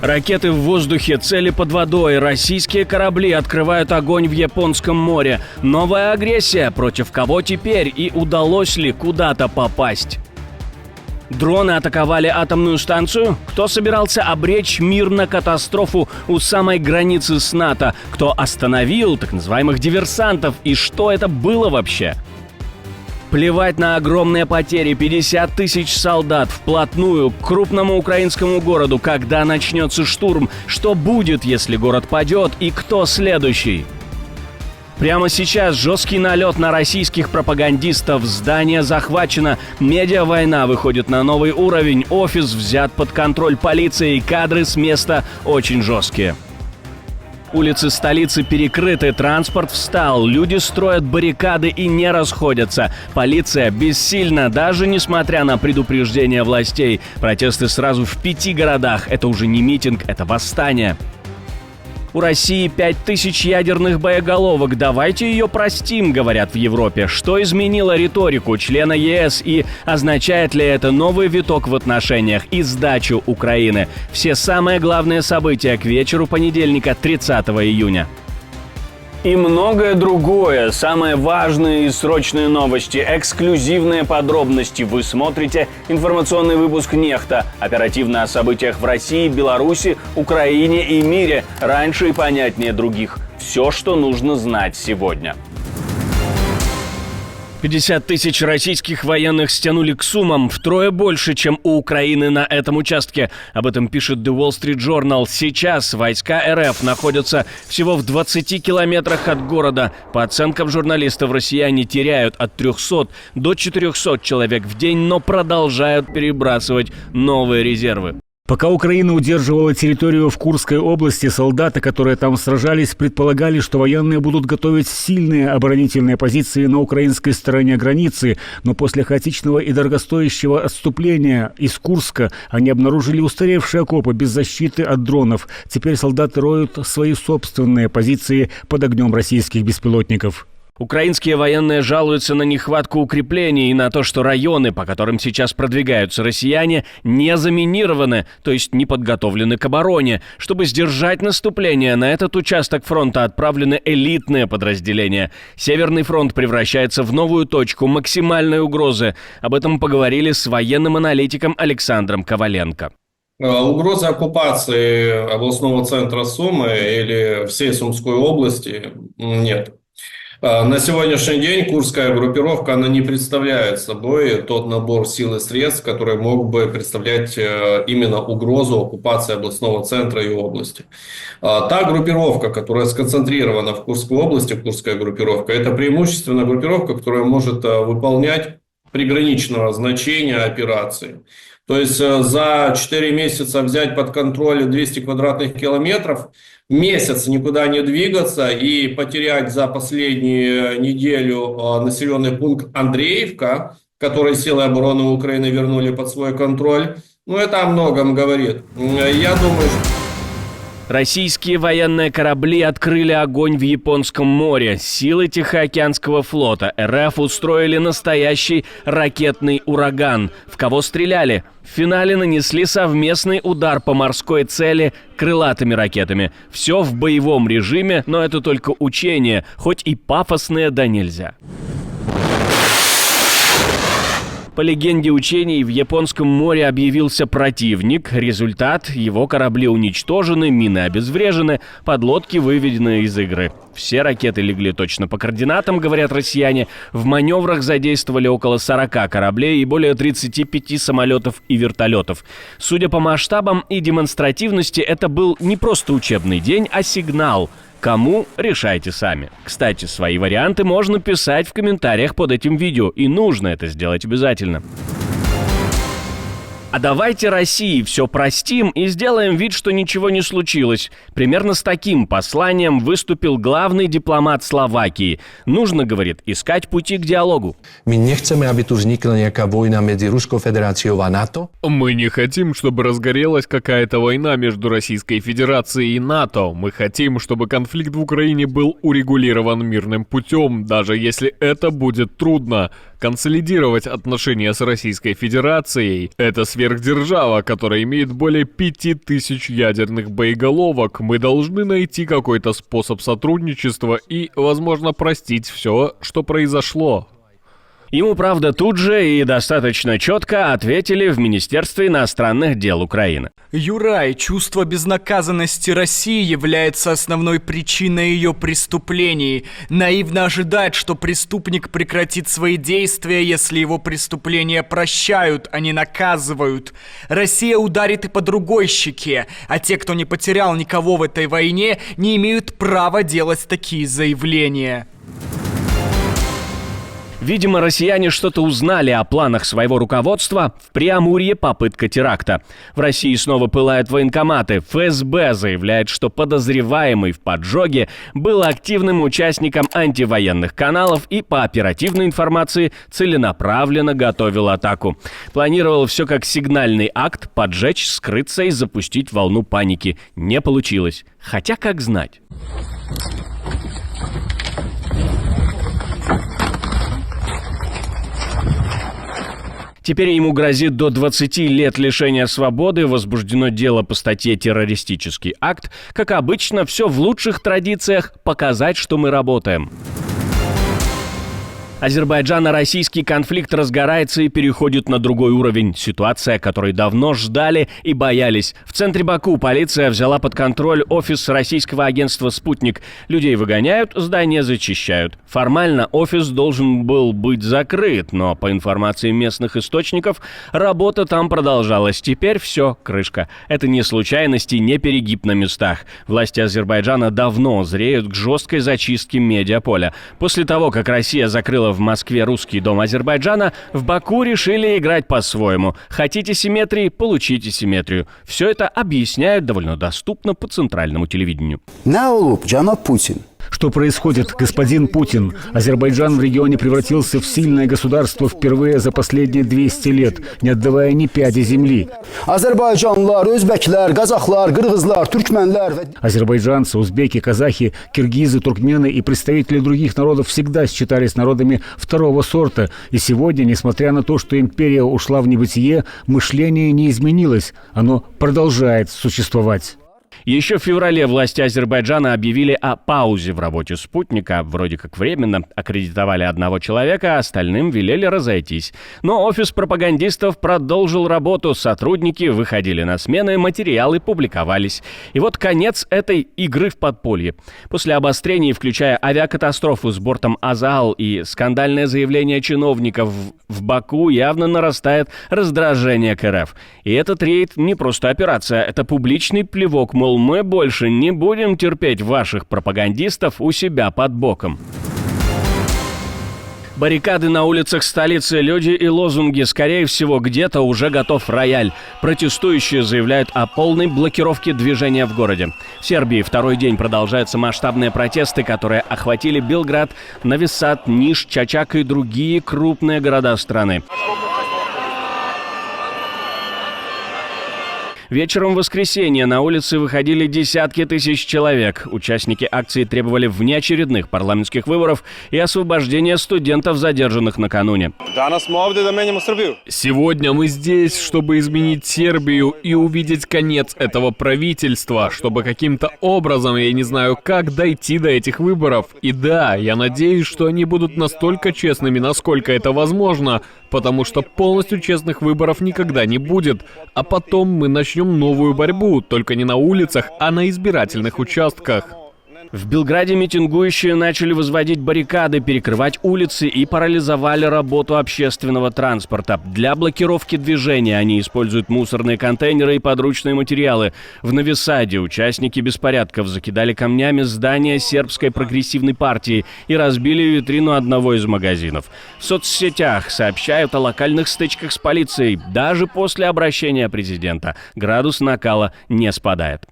Ракеты в воздухе, цели под водой, российские корабли открывают огонь в Японском море. Новая агрессия, против кого теперь и удалось ли куда-то попасть? Дроны атаковали атомную станцию? Кто собирался обречь мир на катастрофу у самой границы с НАТО? Кто остановил так называемых диверсантов? И что это было вообще? Плевать на огромные потери, 50 тысяч солдат вплотную к крупному украинскому городу. Когда начнется штурм? Что будет, если город падет? И кто следующий? Прямо сейчас жесткий налет на российских пропагандистов. Здание захвачено. Медиавойна выходит на новый уровень. Офис взят под контроль полиции. Кадры с места очень жесткие. Улицы столицы перекрыты, транспорт встал, люди строят баррикады и не расходятся. Полиция бессильна, даже несмотря на предупреждения властей. Протесты сразу в 5 городах. Это уже не митинг, это восстание. У России 5000 ядерных боеголовок. Давайте ее простим, говорят в Европе. Что изменило риторику члена ЕС и означает ли это новый виток в отношениях и сдачу Украины? Все самые главные события к вечеру понедельника, 30 июня. И многое другое. Самые важные и срочные новости, эксклюзивные подробности. Вы смотрите информационный выпуск «Нехта». Оперативно о событиях в России, Беларуси, Украине и мире. Раньше и понятнее других. Все, что нужно знать сегодня. 50 тысяч российских военных стянули к Сумам, втрое больше, чем у Украины на этом участке. Об этом пишет The Wall Street Journal. Сейчас войска РФ находятся всего в 20 километрах от города. По оценкам журналистов, россияне теряют от 300 до 400 человек в день, но продолжают перебрасывать новые резервы. Пока Украина удерживала территорию в Курской области, солдаты, которые там сражались, предполагали, что военные будут готовить сильные оборонительные позиции на украинской стороне границы. Но после хаотичного и дорогостоящего отступления из Курска они обнаружили устаревшие окопы без защиты от дронов. Теперь солдаты роют свои собственные позиции под огнем российских беспилотников. Украинские военные жалуются на нехватку укреплений и на то, что районы, по которым сейчас продвигаются россияне, не заминированы, то есть не подготовлены к обороне. Чтобы сдержать наступление, на этот участок фронта отправлены элитные подразделения. Северный фронт превращается в новую точку максимальной угрозы. Об этом поговорили с военным аналитиком Александром Коваленко. Угрозы оккупации областного центра Сумы или всей Сумской области нет. На сегодняшний день курская группировка, она не представляет собой тот набор сил и средств, который мог бы представлять именно угрозу оккупации областного центра и области. Та группировка, которая сконцентрирована в Курской области, курская группировка, это преимущественно группировка, которая может выполнять приграничного значения операции. То есть за 4 месяца взять под контроль 200 квадратных километров, месяц никуда не двигаться и потерять за последнюю неделю населенный пункт Андреевка, который силы обороны Украины вернули под свой контроль, это о многом говорит. Я думаю, что... Российские военные корабли открыли огонь в Японском море. Силы Тихоокеанского флота РФ устроили настоящий ракетный ураган. В кого стреляли? В финале нанесли совместный удар по морской цели крылатыми ракетами. Все в боевом режиме, но это только учения, хоть и пафосные да нельзя. По легенде учений, в Японском море объявился противник. Результат – его корабли уничтожены, мины обезврежены, подлодки выведены из игры. Все ракеты легли точно по координатам, говорят россияне. В маневрах задействовали около 40 кораблей и более 35 самолетов и вертолетов. Судя по масштабам и демонстративности, это был не просто учебный день, а сигнал. Кому – решайте сами. Кстати, свои варианты можно писать в комментариях под этим видео, и нужно это сделать обязательно. А давайте России все простим и сделаем вид, что ничего не случилось. Примерно с таким посланием выступил главный дипломат Словакии. Нужно, говорит, искать пути к диалогу. Мы не хотим, чтобы тут возникла некая война между Российской Федерацией и НАТО. Мы не хотим, чтобы разгорелась какая-то война между Российской Федерацией и НАТО. Мы хотим, чтобы конфликт в Украине был урегулирован мирным путем, даже если это будет трудно. Консолидировать отношения с Российской Федерацией – это сфера сверхдержава, которая имеет более 5000 ядерных боеголовок. Мы должны найти какой-то способ сотрудничества и, возможно, простить все, что произошло. Ему, правда, тут же и достаточно четко ответили в Министерстве иностранных дел Украины. Юрай, чувство безнаказанности России является основной причиной ее преступлений. Наивно ожидать, что преступник прекратит свои действия, если его преступления прощают, а не наказывают. Россия ударит и по другой щеке, а те, кто не потерял никого в этой войне, не имеют права делать такие заявления. Видимо, россияне что-то узнали о планах своего руководства. В Преамурье попытка теракта. В России снова пылают военкоматы. ФСБ заявляет, что подозреваемый в поджоге был активным участником антивоенных каналов и по оперативной информации целенаправленно готовил атаку. Планировал все как сигнальный акт: поджечь, скрыться и запустить волну паники. Не получилось. Хотя как знать. Теперь ему грозит до 20 лет лишения свободы, возбуждено дело по статье «Террористический акт». Как обычно, все в лучших традициях показать, что мы работаем. Азербайджано-российский конфликт разгорается и переходит на другой уровень. Ситуация, которой давно ждали и боялись. В центре Баку полиция взяла под контроль офис российского агентства «Спутник». Людей выгоняют, здание зачищают. Формально офис должен был быть закрыт, но по информации местных источников, работа там продолжалась. Теперь все, крышка. Это не случайности, не перегиб на местах. Власти Азербайджана давно зреют к жесткой зачистке медиаполя. После того, как Россия закрыла в Москве русский дом Азербайджана, в Баку решили играть по-своему. Хотите симметрии – получите симметрию. Все это объясняют довольно доступно по центральному телевидению. Джанаб Путин. Что происходит, господин Путин? Азербайджан в регионе превратился в сильное государство впервые за последние 200 лет, не отдавая ни пяди земли. Азербайджанцы, узбеки, казахи, киргизы, туркмены и представители других народов всегда считались народами второго сорта. И сегодня, несмотря на то, что империя ушла в небытие, мышление не изменилось. Оно продолжает существовать. Еще в феврале власти Азербайджана объявили о паузе в работе «Спутника». Вроде как временно аккредитовали одного человека, а остальным велели разойтись. Но офис пропагандистов продолжил работу, сотрудники выходили на смены, материалы публиковались. И вот конец этой игры в подполье. После обострений, включая авиакатастрофу с бортом «Азал» и скандальное заявление чиновников в Баку, явно нарастает раздражение к РФ. И этот рейд не просто операция, это публичный плевок, мол, мы больше не будем терпеть ваших пропагандистов у себя под боком. Баррикады на улицах столицы, люди и лозунги. Скорее всего, где-то уже готов рояль. Протестующие заявляют о полной блокировке движения в городе. В Сербии второй день продолжаются масштабные протесты, которые охватили Белград, Нови Сад, Ниш, Чачак и другие крупные города страны. Вечером в воскресенье на улицы выходили десятки тысяч человек. Участники акции требовали внеочередных парламентских выборов и освобождения студентов, задержанных накануне. Сегодня мы здесь, чтобы изменить Сербию и увидеть конец этого правительства, чтобы каким-то образом, я не знаю как, дойти до этих выборов. И да, я надеюсь, что они будут настолько честными, насколько это возможно, потому что полностью честных выборов никогда не будет. А потом мы начнем новую борьбу, только не на улицах, а на избирательных участках. В Белграде митингующие начали возводить баррикады, перекрывать улицы и парализовали работу общественного транспорта. Для блокировки движения они используют мусорные контейнеры и подручные материалы. В Нови Саде участники беспорядков закидали камнями здание сербской прогрессивной партии и разбили витрину одного из магазинов. В соцсетях сообщают о локальных стычках с полицией. Даже после обращения президента градус накала не спадает.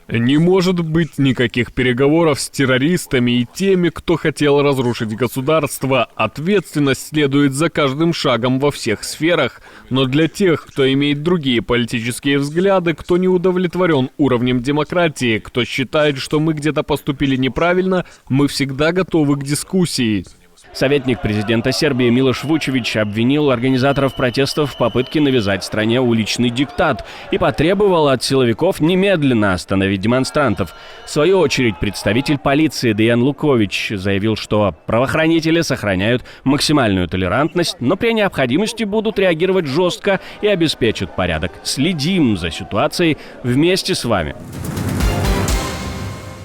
Не может быть никаких переговоров с террористами и теми, кто хотел разрушить государство. Ответственность следует за каждым шагом во всех сферах. Но для тех, кто имеет другие политические взгляды, кто не удовлетворен уровнем демократии, кто считает, что мы где-то поступили неправильно, мы всегда готовы к дискуссии. Советник президента Сербии Милош Вучевич обвинил организаторов протестов в попытке навязать стране уличный диктат и потребовал от силовиков немедленно остановить демонстрантов. В свою очередь, представитель полиции Деян Лукович заявил, что правоохранители сохраняют максимальную толерантность, но при необходимости будут реагировать жестко и обеспечат порядок. Следим за ситуацией вместе с вами.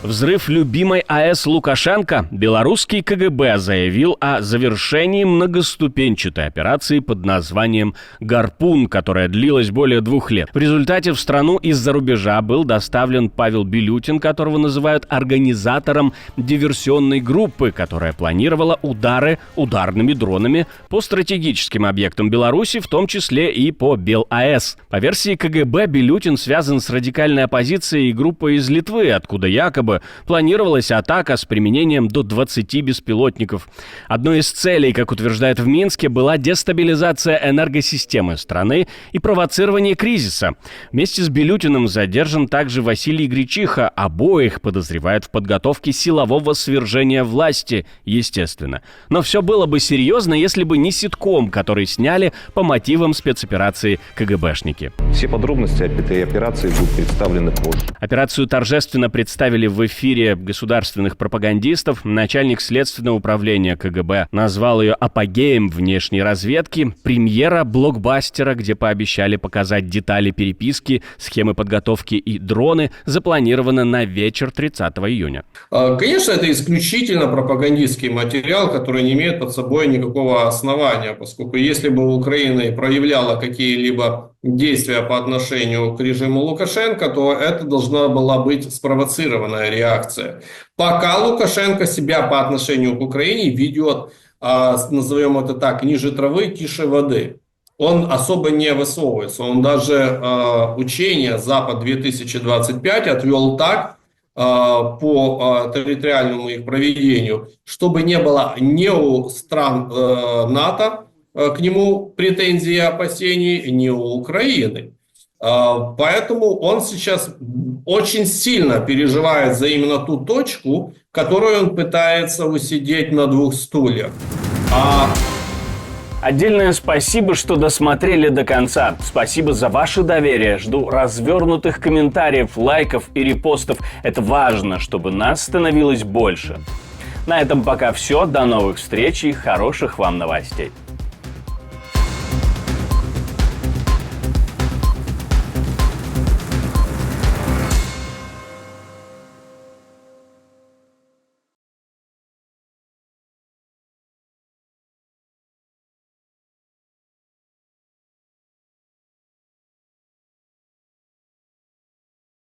Взрыв любимой АЭС Лукашенко. Белорусский КГБ заявил о завершении многоступенчатой операции под названием «Гарпун», которая длилась более 2 лет. В результате в страну из-за рубежа был доставлен Павел Белютин, которого называют организатором диверсионной группы, которая планировала удары ударными дронами по стратегическим объектам Беларуси, в том числе и по БелАЭС. По версии КГБ, Белютин связан с радикальной оппозицией и группой из Литвы, откуда якобы планировалась атака с применением до 20 беспилотников. Одной из целей, как утверждают в Минске, была дестабилизация энергосистемы страны и провоцирование кризиса. Вместе с Белютиным задержан также Василий Гречиха. Обоих подозревают в подготовке силового свержения власти, естественно. Но все было бы серьезно, если бы не ситком, который сняли по мотивам спецоперации КГБшники. Все подробности этой операции будут представлены позже. Операцию торжественно представили в эфире государственных пропагандистов. Начальник следственного управления КГБ назвал ее апогеем внешней разведки. Премьера блокбастера, где пообещали показать детали переписки, схемы подготовки и дроны, запланирована на вечер 30 июня. Конечно, это исключительно пропагандистский материал, который не имеет под собой никакого основания, поскольку если бы Украина проявляла какие-либо действия по отношению к режиму Лукашенко, то это должна была быть спровоцированная реакция. Пока Лукашенко себя по отношению к Украине ведет, назовем это так, ниже травы, тише воды. Он особо не высовывается. Он даже учение «Запад-2025» отвел так по территориальному их проведению, чтобы не было ни у стран НАТО к нему претензий и опасений, ни у Украины. Поэтому он сейчас очень сильно переживает за именно ту точку, которую он пытается усидеть на 2 стульях. Отдельное спасибо, что досмотрели до конца. Спасибо за ваше доверие. Жду развернутых комментариев, лайков и репостов. Это важно, чтобы нас становилось больше. На этом пока все. До новых встреч и хороших вам новостей.